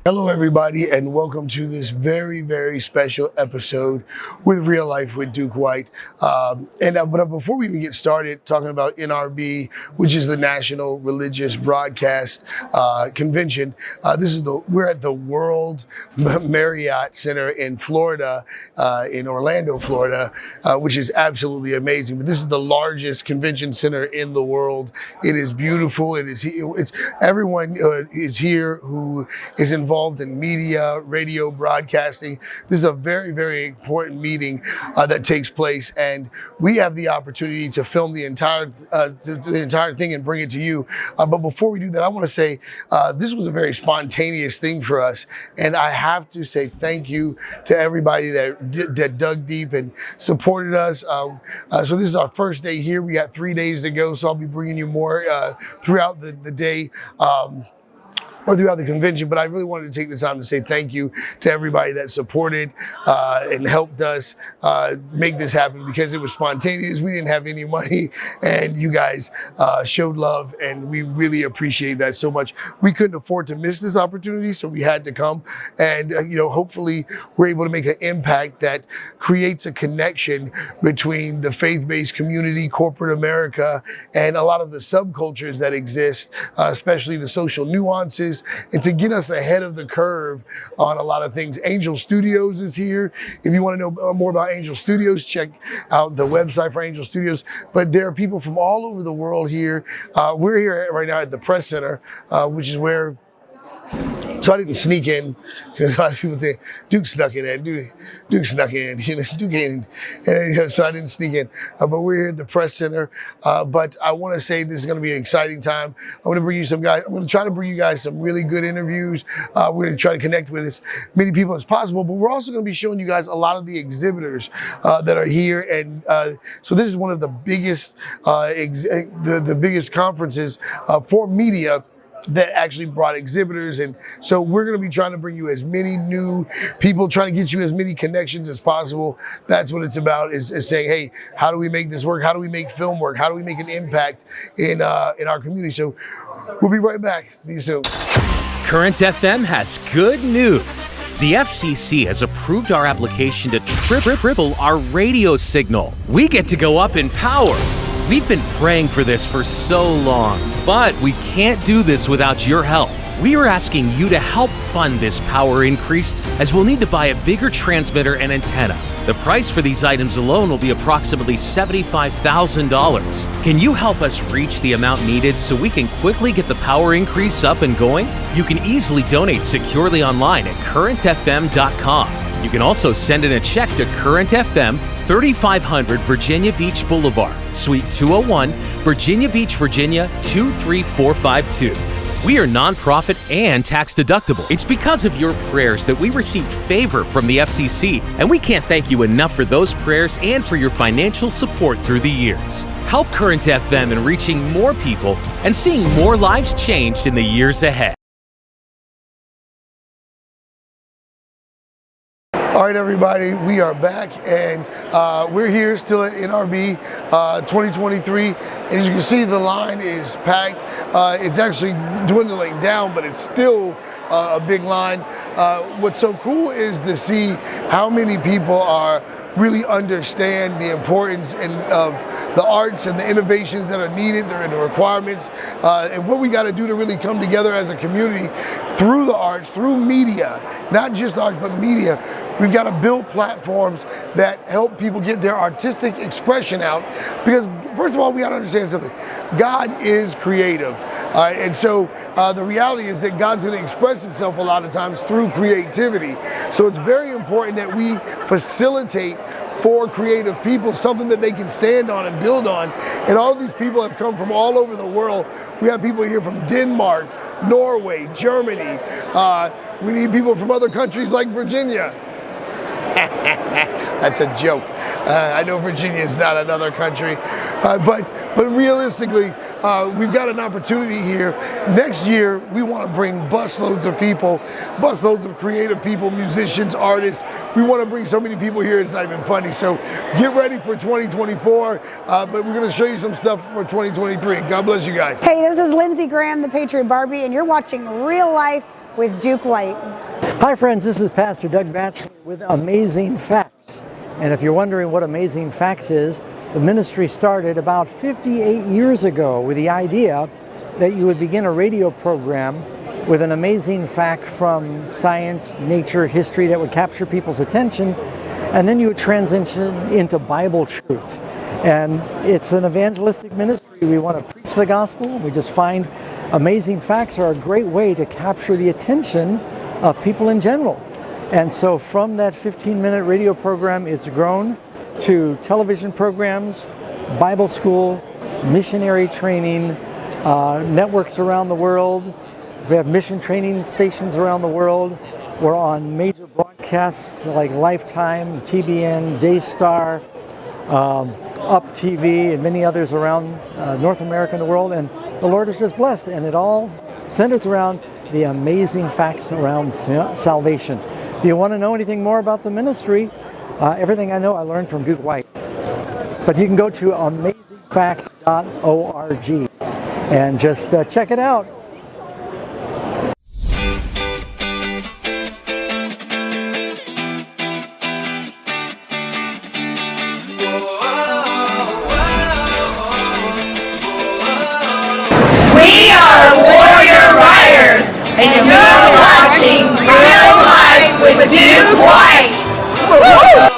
Hello, everybody, and welcome to this very, very special episode with Real Life with Duke White. But before we even get started talking about NRB, which is the National Religious Broadcast Convention, we're at the World Marriott Center in Florida, in Orlando, Florida, which is absolutely amazing. But this is the largest convention center in the world. It is beautiful. Everyone is here who is involved in media, radio, broadcasting. This is a very, very important meeting that takes place, and we have the opportunity to film the entire thing and bring it to you. But before we do that, I want to say this was a very spontaneous thing for us, and I have to say thank you to everybody that dug deep and supported us. So this is our first day here. We got 3 days to go, so I'll be bringing you more throughout the day. Or throughout the convention, but I really wanted to take the time to say thank you to everybody that supported and helped us make this happen, because it was spontaneous. We didn't have any money, and you guys showed love, and we really appreciate that so much. We couldn't afford to miss this opportunity, so we had to come, and hopefully we're able to make an impact that creates a connection between the faith-based community, corporate America, and a lot of the subcultures that exist, especially the social nuances, and to get us ahead of the curve on a lot of things. Angel Studios is here. If you want to know more about Angel Studios, check out the website for Angel Studios. But there are people from all over the world here. We're here right now at the Press Center, which is where... So I didn't sneak in, because a lot of people think Duke snuck in. Duke snuck in. Duke in. So I didn't sneak in. But we're here at the Press Center. But I want to say this is going to be an exciting time. I'm going to bring you some guys. I'm going to try to bring you guys some really good interviews. We're going to try to connect with as many people as possible. But we're also going to be showing you guys a lot of the exhibitors that are here. And so this is one of the biggest, the biggest conferences for media that actually brought exhibitors. And so we're going to be trying to bring you as many new people, trying to get you as many connections as possible. That's what it's about, is saying, hey, how do we make this work? How do we make film work? How do we make an impact in our community? So we'll be right back. See you soon. Current FM has good news. The FCC has approved our application to triple our radio signal. We get to go up in power. We've been praying for this for so long, but we can't do this without your help. We are asking you to help fund this power increase, as we'll need to buy a bigger transmitter and antenna. The price for these items alone will be approximately $75,000. Can you help us reach the amount needed so we can quickly get the power increase up and going? You can easily donate securely online at currentfm.com. You can also send in a check to Current FM, 3500 Virginia Beach Boulevard, Suite 201, Virginia Beach, Virginia 23452. We are nonprofit and tax deductible. It's because of your prayers that we received favor from the FCC, and we can't thank you enough for those prayers and for your financial support through the years. Help Current FM in reaching more people and seeing more lives changed in the years ahead. All right, everybody, we are back, and we're here still at NRB 2023. And as you can see, the line is packed. It's actually dwindling down, but it's still a big line. What's so cool is to see how many people are really understand the importance of the arts and the innovations that are needed, the requirements, and what we got to do to really come together as a community through the arts, through media, not just arts, but media. We've got to build platforms that help people get their artistic expression out, because first of all, we got to understand something. God is creative. And so the reality is that God's going to express himself a lot of times through creativity. So it's very important that we facilitate for creative people something that they can stand on and build on. And all of these people have come from all over the world. We have people here from Denmark, Norway, Germany. We need people from other countries like Virginia. That's a joke. I know Virginia is not another country, but realistically, we've got an opportunity here. Next year, we want to bring busloads of people, busloads of creative people, musicians, artists. We want to bring so many people here, it's not even funny. So get ready for 2024, but we're going to show you some stuff for 2023. God bless you guys. Hey, this is Lindsey Graham, the Patriot Barbie, and you're watching Real Life with Duke White. Hi friends, this is Pastor Doug Batchelor with Amazing Facts. And if you're wondering what Amazing Facts is, the ministry started about 58 years ago with the idea that you would begin a radio program with an amazing fact from science, nature, history that would capture people's attention, and then you would transition into Bible truth. And it's an evangelistic ministry. We want to preach the gospel. We just find amazing facts are a great way to capture the attention of people in general. And so from that 15-minute radio program, it's grown to television programs, Bible school, missionary training, networks around the world. We have mission training stations around the world. We're on major broadcasts like Lifetime, TBN, Daystar, Up TV, and many others around North America and the world. And the Lord is just blessed, and it all centers around the amazing facts around salvation. Do you want to know anything more about the ministry? Everything I know I learned from Duke White. But you can go to amazingfacts.org and just check it out. We are Warrior Riders, and you're watching Real Life with Duke White. Woo-hoo!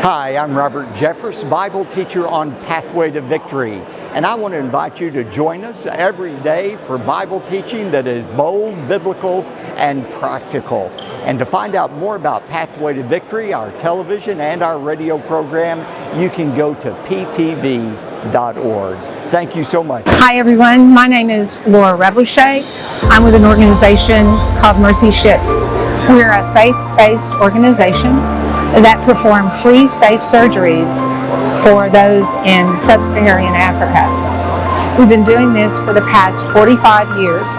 Hi, I'm Robert Jeffress, Bible teacher on Pathway to Victory, and I want to invite you to join us every day for Bible teaching that is bold, biblical, and practical. And to find out more about Pathway to Victory, our television and our radio program, you can go to ptv.org. Thank you so much. Hi everyone, my name is Laura Rebouche. I'm with an organization called Mercy Ships. We're a faith-based organization that perform free, safe surgeries for those in sub-Saharan Africa. We've been doing this for the past 45 years,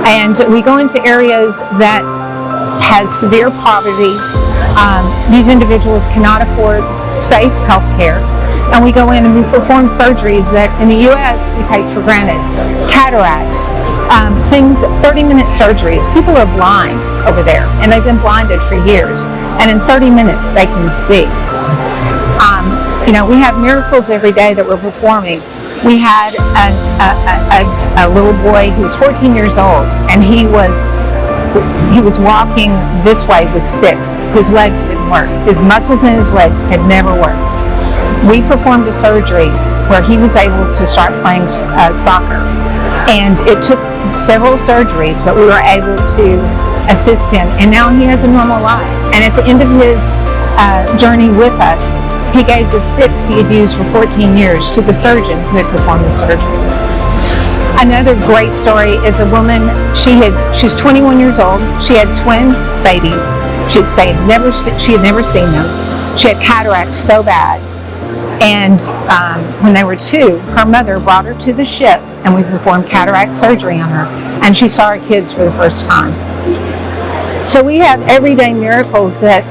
and we go into areas that has severe poverty. These individuals cannot afford safe health care, and we go in and we perform surgeries that in the U.S. we take for granted. Cataracts, 30-minute surgeries. People are blind over there, and they've been blinded for years, and in 30 minutes they can see. We have miracles every day that we're performing. We had a little boy who was 14 years old, and he was walking this way with sticks. His legs didn't work. His muscles in his legs had never worked. We performed a surgery where he was able to start playing soccer. And it took several surgeries, but we were able to assist him. And now he has a normal life. And at the end of his journey with us, he gave the sticks he had used for 14 years to the surgeon who had performed the surgery. Another great story is a woman, she's 21 years old. She had twin babies. She had never seen them. She had cataracts so bad. And when they were 2, her mother brought her to the ship and we performed cataract surgery on her. And she saw her kids for the first time. So we have everyday miracles that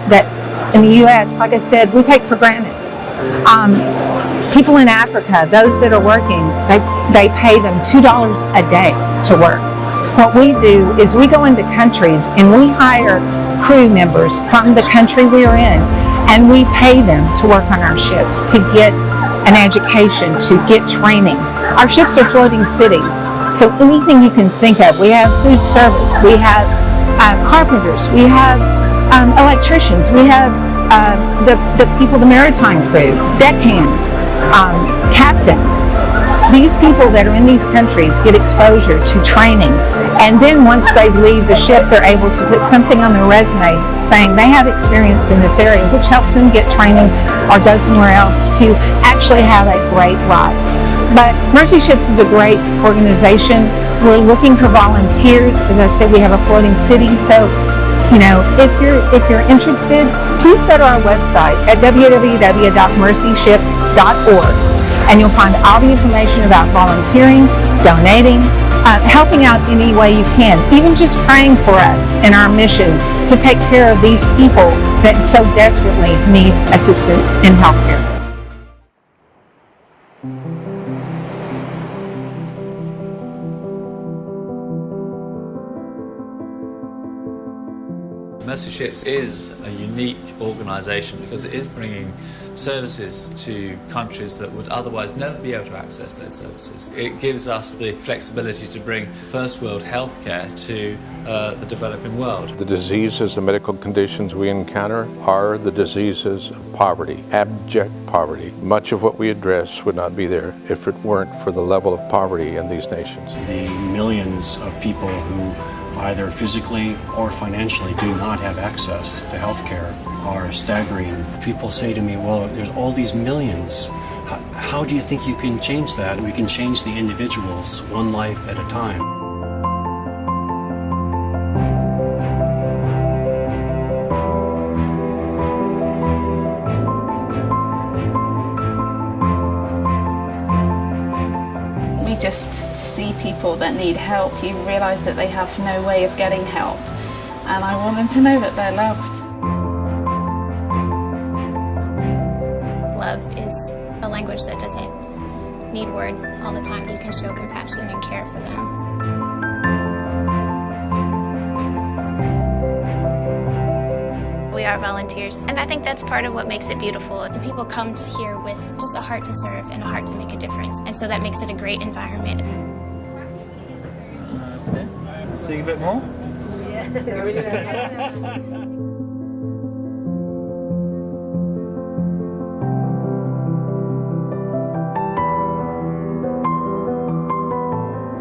in the U.S., like I said, we take for granted. People in Africa, those that are working, they pay them $2 a day to work. What we do is we go into countries and we hire crew members from the country we are in, and we pay them to work on our ships, to get an education, to get training. Our ships are floating cities, so anything you can think of. We have food service, we have carpenters, we have electricians, we have the people, the maritime crew, deckhands, captains. These people that are in these countries get exposure to training, and then once they leave the ship, they're able to put something on their resume saying they have experience in this area, which helps them get training or go somewhere else to actually have a great life. But Mercy Ships is a great organization. We're looking for volunteers. As I said, we have a floating city, so if you're interested, please go to our website at www.mercyships.org, and you'll find all the information about volunteering, donating, helping out any way you can, even just praying for us in our mission to take care of these people that so desperately need assistance in healthcare. Mercy Ships is a unique organisation because it is bringing services to countries that would otherwise never be able to access those services. It gives us the flexibility to bring first world healthcare to the developing world. The diseases, the medical conditions we encounter are the diseases of poverty, abject poverty. Much of what we address would not be there if it weren't for the level of poverty in these nations. The millions of people who either physically or financially do not have access to health care are staggering. People say to me, well, there's all these millions. How do you think you can change that? We can change the individuals one life at a time. Just see people that need help, you realise that they have no way of getting help, and I want them to know that they're loved. Love is a language that doesn't need words all the time. You can show compassion and care for them. We are volunteers, and I think that's part of what makes it beautiful. The people come here with just a heart to serve and a heart to make a difference, and so that makes it a great environment. See a bit more?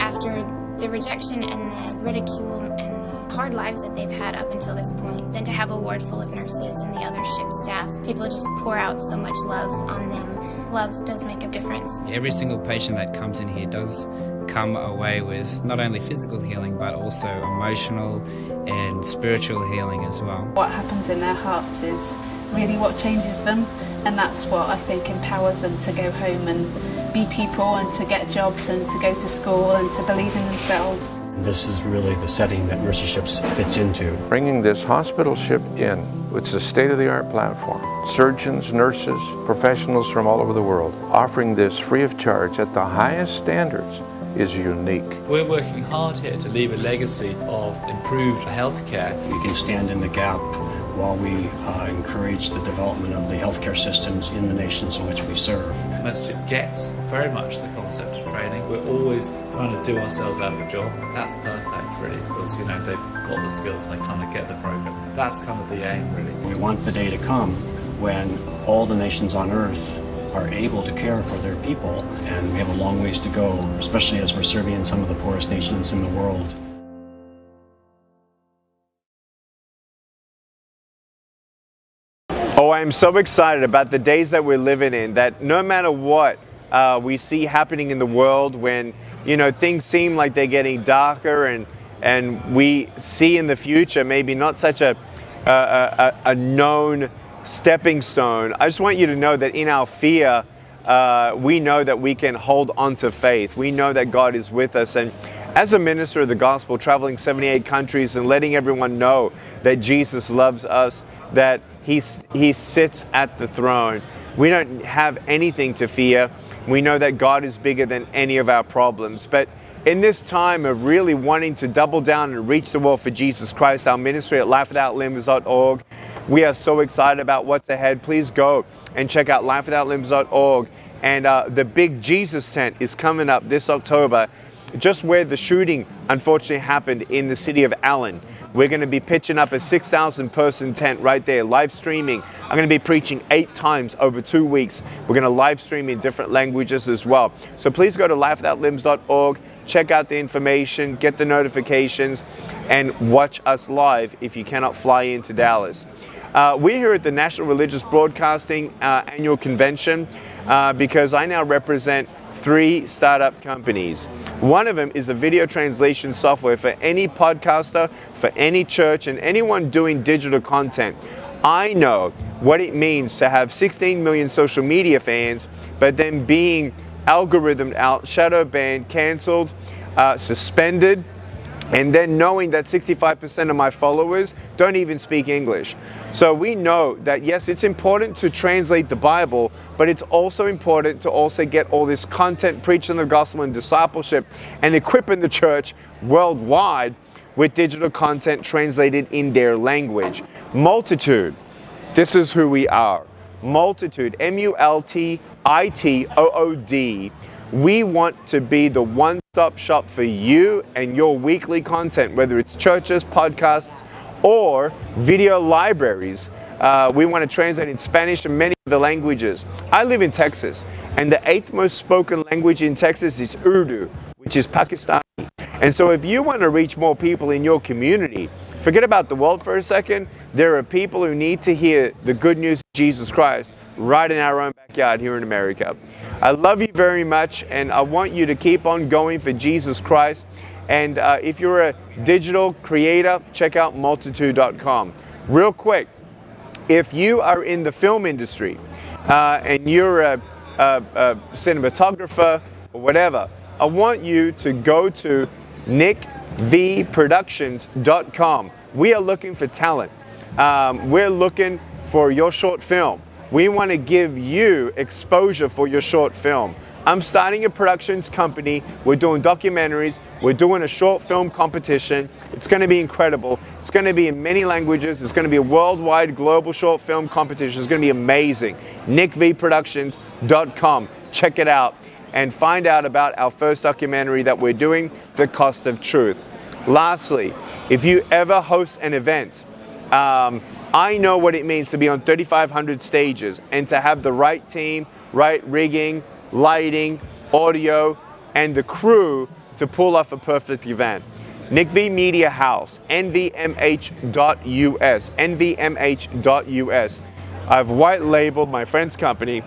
After the rejection and the ridicule and the hard lives that they've had up until this point, then to have a ward full of nurses and the other ship staff, people just pour out so much love on them. Love does make a difference. Every single patient that comes in here does come away with not only physical healing but also emotional and spiritual healing as well. What happens in their hearts is really what changes them, and that's what I think empowers them to go home and be people and to get jobs and to go to school and to believe in themselves. This is really the setting that Mercy Ships fits into. Bringing this hospital ship in, it's a state-of-the-art platform. Surgeons, nurses, professionals from all over the world, offering this free of charge at the highest standards is unique. We're working hard here to leave a legacy of improved healthcare. We can stand in the gap while we encourage the development of the healthcare systems in the nations in which we serve. Mercy Ship gets very much the concept of training. We're always trying to do ourselves out of a job. That's perfect, really, because they've got the skills and they kind of get the program. That's kind of the aim, really. We want the day to come when all the nations on earth are able to care for their people, and we have a long ways to go, especially as we're serving in some of the poorest nations in the world. Oh, I am so excited about the days that we're living in, that no matter what we see happening in the world, when things seem like they're getting darker and we see in the future maybe not such a known stepping stone, I just want you to know that in our fear, we know that we can hold on to faith. We know that God is with us. And as a minister of the gospel, traveling 78 countries and letting everyone know that Jesus loves us, that He sits at the throne, we don't have anything to fear. We know that God is bigger than any of our problems. But in this time of really wanting to double down and reach the world for Jesus Christ, our ministry at lifewithoutlimbs.org, we are so excited about what's ahead. Please go and check out lifewithoutlimbs.org. And the big Jesus tent is coming up this October, just where the shooting unfortunately happened in the city of Allen. We're going to be pitching up a 6,000 person tent right there, live streaming. I'm going to be preaching 8 times over 2 weeks. We're going to live stream in different languages as well. So please go to lifewithoutlimbs.org, check out the information, get the notifications, and watch us live if you cannot fly into Dallas. We're here at the National Religious Broadcasting Annual Convention because I now represent 3 startup companies. One of them is a video translation software for any podcaster, for any church, and anyone doing digital content. I know what it means to have 16 million social media fans, but then being algorithmed out, shadow banned, canceled, suspended, and then knowing that 65% of my followers don't even speak English. So we know that yes, it's important to translate the Bible, but it's also important to also get all this content, preaching the gospel and discipleship, and equipping the church worldwide with digital content translated in their language. Multitude, this is who we are. Multitude, M-U-L-T-I-T-O-O-D. We want to be the one-stop shop for you and your weekly content, whether it's churches, podcasts, or video libraries. We want to translate in Spanish and many other languages. I live in Texas, and the 8th most spoken language in Texas is Urdu, which is Pakistani. And so if you want to reach more people in your community, forget about the world for a second. There are people who need to hear the good news of Jesus Christ right in our own backyard here in America. I love you very much, and I want you to keep on going for Jesus Christ. And if you're a digital creator, check out multitude.com. Real quick, if you are in the film industry and you're a cinematographer or whatever, I want you to go to nickvproductions.com. We are looking for talent. We're looking for your short film. We want to give you exposure for your short film. I'm starting a productions company. We're doing documentaries. We're doing a short film competition. It's going to be incredible. It's going to be in many languages. It's going to be a worldwide global short film competition. It's going to be amazing. nickvproductions.com. Check it out and find out about our first documentary that we're doing, The Cost of Truth. Lastly, if you ever host an event, I know what it means to be on 3,500 stages and to have the right team, right rigging, lighting, audio, and the crew to pull off a perfect event. Nick V Media House, nvmh.us, nvmh.us. I've white labeled my friend's company,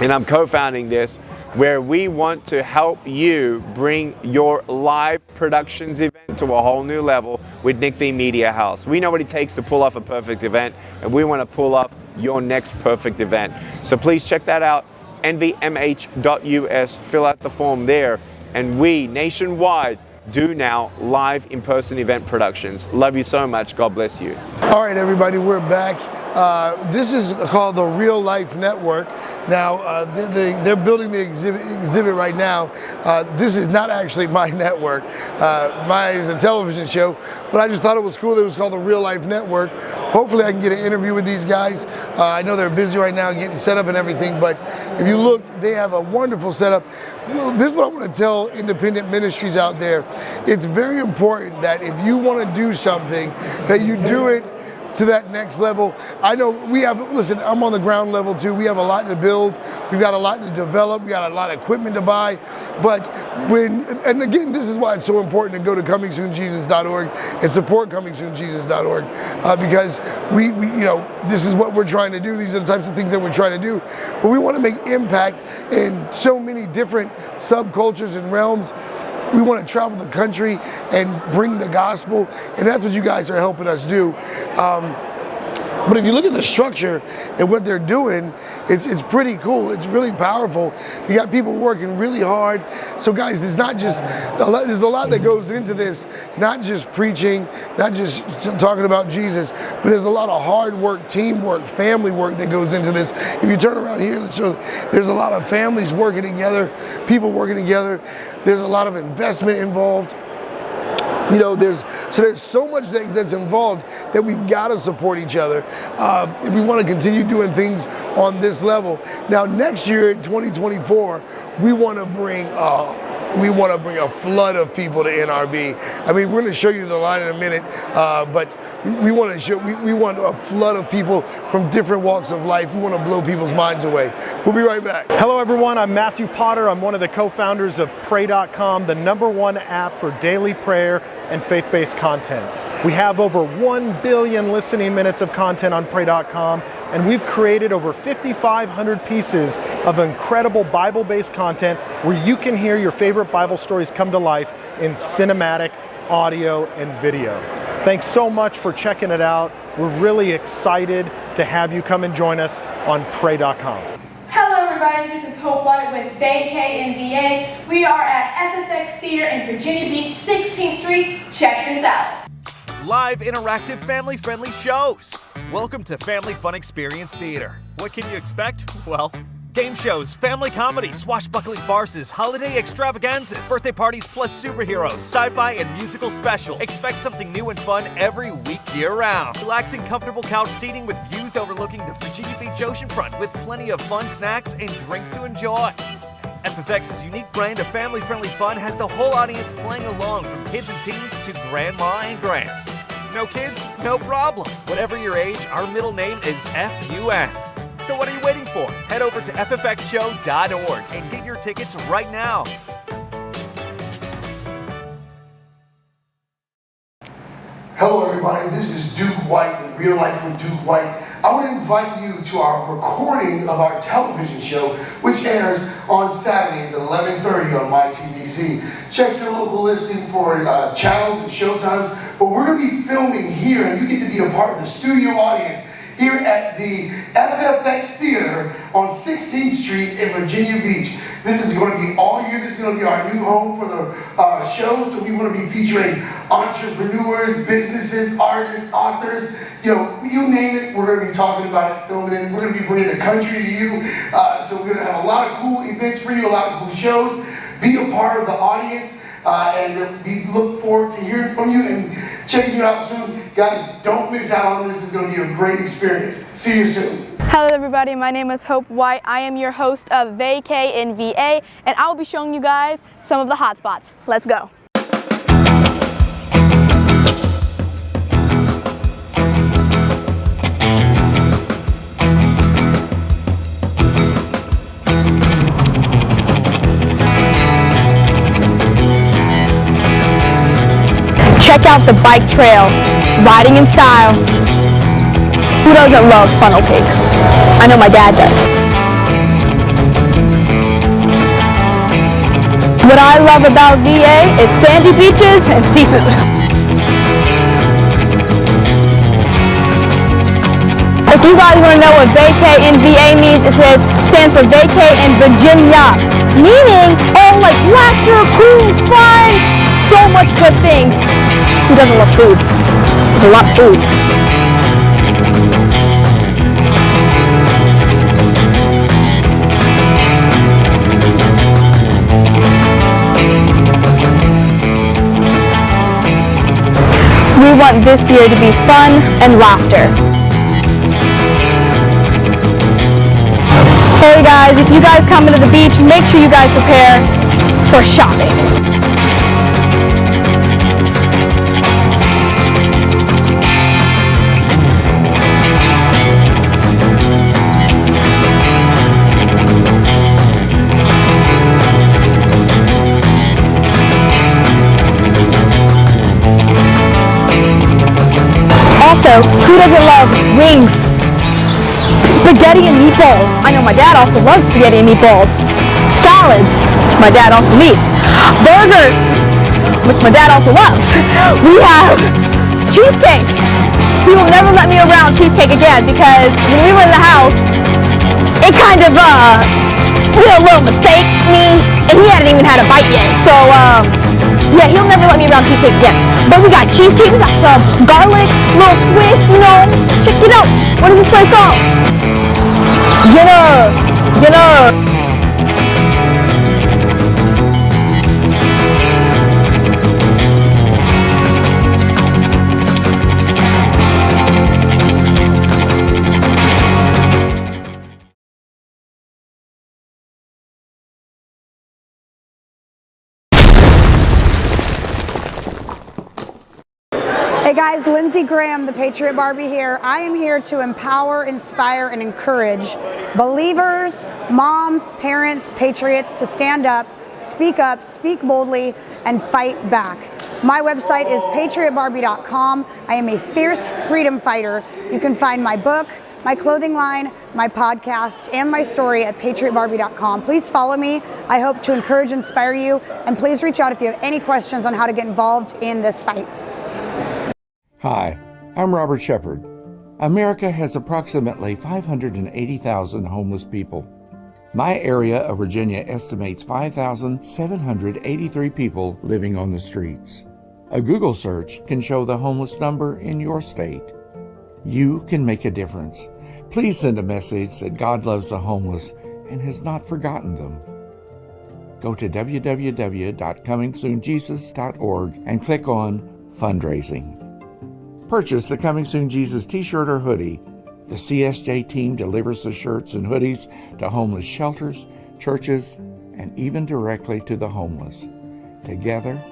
and I'm co-founding this, where we want to help you bring your live productions event to a whole new level with Nick V Media House. We know what it takes to pull off a perfect event, and we want to pull off your next perfect event. So please check that out, nvmh.us, fill out the form there, and we nationwide do now live in-person event productions. Love you so much. God bless you. All right, everybody, we're back. This is called the Real Life Network. Now, they're building the exhibit right now. This is not actually my network. Mine is a television show, but I just thought it was cool that it was called the Real Life Network. Hopefully I can get an interview with these guys. I know they're busy right now getting set up and everything, but if you look, they have a wonderful setup. This is what I want to tell independent ministries out there. It's very important that if you want to do something, that you do it to that next level. I know we have, listen, I'm on the ground level too. We have a lot to build. We've got a lot to develop. We got a lot of equipment to buy. But and again, this is why it's so important to go to comingsoonjesus.org and support comingsoonjesus.org because we, this is what we're trying to do. These are the types of things that we're trying to do. But we want to make impact in so many different subcultures and realms. We want to travel the country and bring the gospel, and that's what you guys are helping us do. But if you look at the structure and what they're doing, it's pretty cool. It's really powerful. You got people working really hard. So guys, there's not just, there's a lot that goes into this, not just preaching, not just talking about Jesus, but there's a lot of hard work, teamwork, family work that goes into this. If you turn around here, there's a lot of families working together, people working together. There's a lot of investment involved. There's so much that's involved that we've got to support each other if we want to continue doing things on this level. Now, next year, in 2024, we want to bring a flood of people to NRB. I mean, we're going to show you the line in a minute, but we want to show we want a flood of people from different walks of life. We want to blow people's minds away. We'll be right back. Hello, everyone. I'm Matthew Potter. I'm one of the co-founders of Pray.com, the #1 app for daily prayer and faith-based content. We have over 1 billion listening minutes of content on Pray.com, and we've created over 5,500 pieces of incredible Bible-based content where you can hear your favorite Bible stories come to life in cinematic audio and video. Thanks so much for checking it out. We're really excited to have you come and join us on Pray.com. Hello everybody, this is Hope White with VK and VA. We are at FFX Theater in Virginia Beach, 16th Street. Check this out. Live interactive family-friendly shows. Welcome to Family Fun Experience Theater. What can you expect? Well, game shows, family comedy, swashbuckling farces, holiday extravaganzas, birthday parties plus superheroes, sci-fi and musical special. Expect something new and fun every week year-round. Relaxing, comfortable couch seating with views overlooking the Virginia Beach oceanfront with plenty of fun snacks and drinks to enjoy. FFX's unique brand of family-friendly fun has the whole audience playing along from kids and teens to grandma and gramps. No kids? No problem. Whatever your age, our middle name is FUN. So what are you waiting for? Head over to ffxshow.org and get your tickets right now. Hello everybody, this is Duke White with Real Life with Duke White. I want to invite you to our recording of our television show, which airs on Saturdays at 11:30 on MyTVZ. Check your local listing for channels and showtimes, but we're going to be filming here and you get to be a part of the studio audience here at the FFX Theater on 16th Street in Virginia Beach. This is going to be all year. This is going to be our new home for the show. So we want to be featuring entrepreneurs, businesses, artists, authors, you know, you name it, we're going to be talking about it, filming it. We're going to be bringing the country to you. So we're going to have a lot of cool events for you, a lot of cool shows. Be a part of the audience. And we look forward to hearing from you and checking you out soon. Guys, don't miss out on this. It's going to be a great experience. See you soon. Hello everybody, my name is Hope White. I am your host of VK and VA, and I will be showing you guys some of the hot spots. Let's go. Check out the bike trail, riding in style. Who doesn't love funnel cakes? I know my dad does. What I love about VA is sandy beaches and seafood. If you guys want to know what VK in VA means, it stands for Vacay in Virginia, meaning all like laughter, cool, fun, so much good things. Who doesn't love food? There's a lot of food. We want this year to be fun and laughter. Hey guys, if you guys come into the beach, make sure you guys prepare for shopping. Also, who doesn't love wings? Spaghetti and meatballs. I know my dad also loves spaghetti and meatballs. Salads, which my dad also eats. Burgers, which my dad also loves. We have cheesecake. He will never let me around cheesecake again because when we were in the house, it kind of did a little mistake, and he hadn't even had a bite yet. So, yeah, he'll never let me around cheesecake again. But we got cheesecake, we got some garlic, little twist, you know. Check it out. What is this place called? Get up. Hey guys, Lindsey Graham, the Patriot Barbie here. I am here to empower, inspire, and encourage believers, moms, parents, patriots to stand up, speak boldly, and fight back. My website is patriotbarbie.com. I am a fierce freedom fighter. You can find my book, my clothing line, my podcast, and my story at patriotbarbie.com. Please follow me. I hope to encourage, inspire you, and please reach out if you have any questions on how to get involved in this fight. Hi, I'm Robert Shepard. America has approximately 580,000 homeless people. My area of Virginia estimates 5,783 people living on the streets. A Google search can show the homeless number in your state. You can make a difference. Please send a message that God loves the homeless and has not forgotten them. Go to www.comingsoonjesus.org and click on Fundraising. Purchase the Coming Soon Jesus t-shirt or hoodie. The CSJ team delivers the shirts and hoodies to homeless shelters, churches, and even directly to the homeless. Together,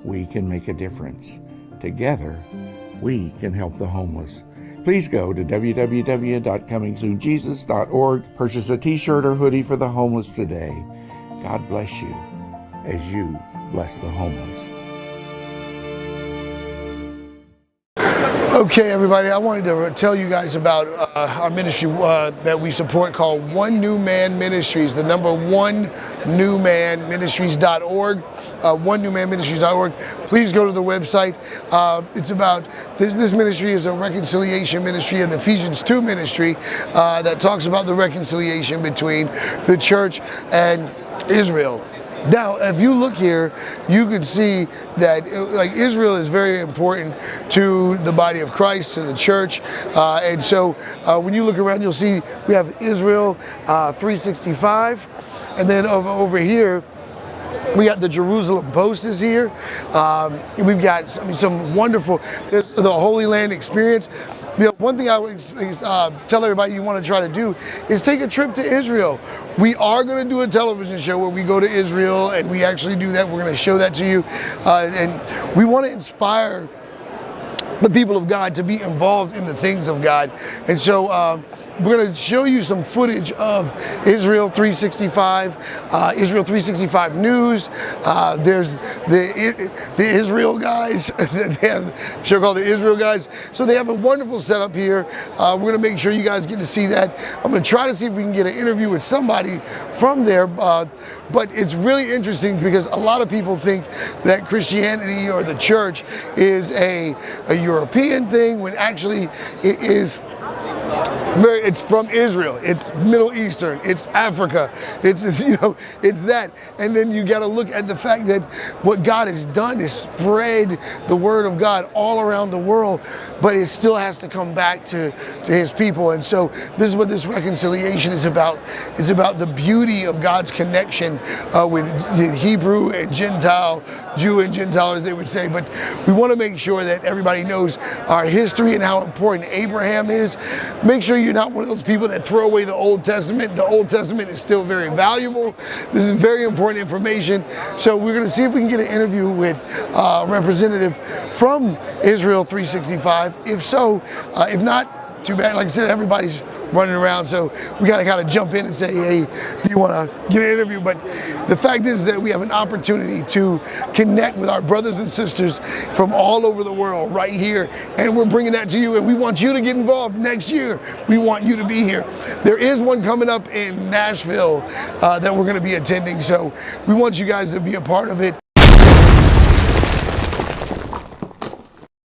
we can make a difference. Together, we can help the homeless. Please go to www.comingsoonjesus.org. Purchase a t-shirt or hoodie for the homeless today. God bless you as you bless the homeless. Okay, everybody, I wanted to tell you guys about our ministry that we support called One New Man Ministries, the number onenewmanministries.org, onenewmanministries.org. Please go to the website. It's about, this ministry is a reconciliation ministry, an Ephesians 2 ministry that talks about the reconciliation between the church and Israel. Now, if you look here, you can see that Israel is very important to the body of Christ, to the church. And so when you look around, you'll see we have Israel 365. And then over here, we got the Jerusalem Post is here. We've got some wonderful, the Holy Land Experience. One thing I would tell everybody you want to try to do is take a trip to Israel. We are going to do a television show where we go to Israel, and we actually do that. We're going to show that to you. And we want to inspire the people of God to be involved in the things of God. And so we're going to show you some footage of Israel 365, Israel 365 News. There's the Israel guys. They have a show called the Israel Guys. So they have a wonderful setup here. We're going to make sure you guys get to see that. I'm going to try to see if we can get an interview with somebody from there. But it's really interesting because a lot of people think that Christianity or the church is a European thing when actually it is. It's from Israel, it's Middle Eastern, it's Africa, it's that. And then you got to look at the fact that what God has done is spread the word of God all around the world, but it still has to come back to his people. And so this is what this reconciliation is about. It's about the beauty of God's connection with Hebrew and Gentile, Jew and Gentile as they would say. But we want to make sure that everybody knows our history and how important Abraham is. Make sure you're not one of those people that throw away the Old Testament. The Old Testament is still very valuable. This is very important information. So we're going to see if we can get an interview with a representative from Israel 365. If so, if not, too bad. Like I said, everybody's running around, so we got to kind of jump in and say, hey, do you want to get an interview? But the fact is that we have an opportunity to connect with our brothers and sisters from all over the world right here, and we're bringing that to you, and we want you to get involved next year. We want you to be here. There is one coming up in Nashville that we're going to be attending, so we want you guys to be a part of it.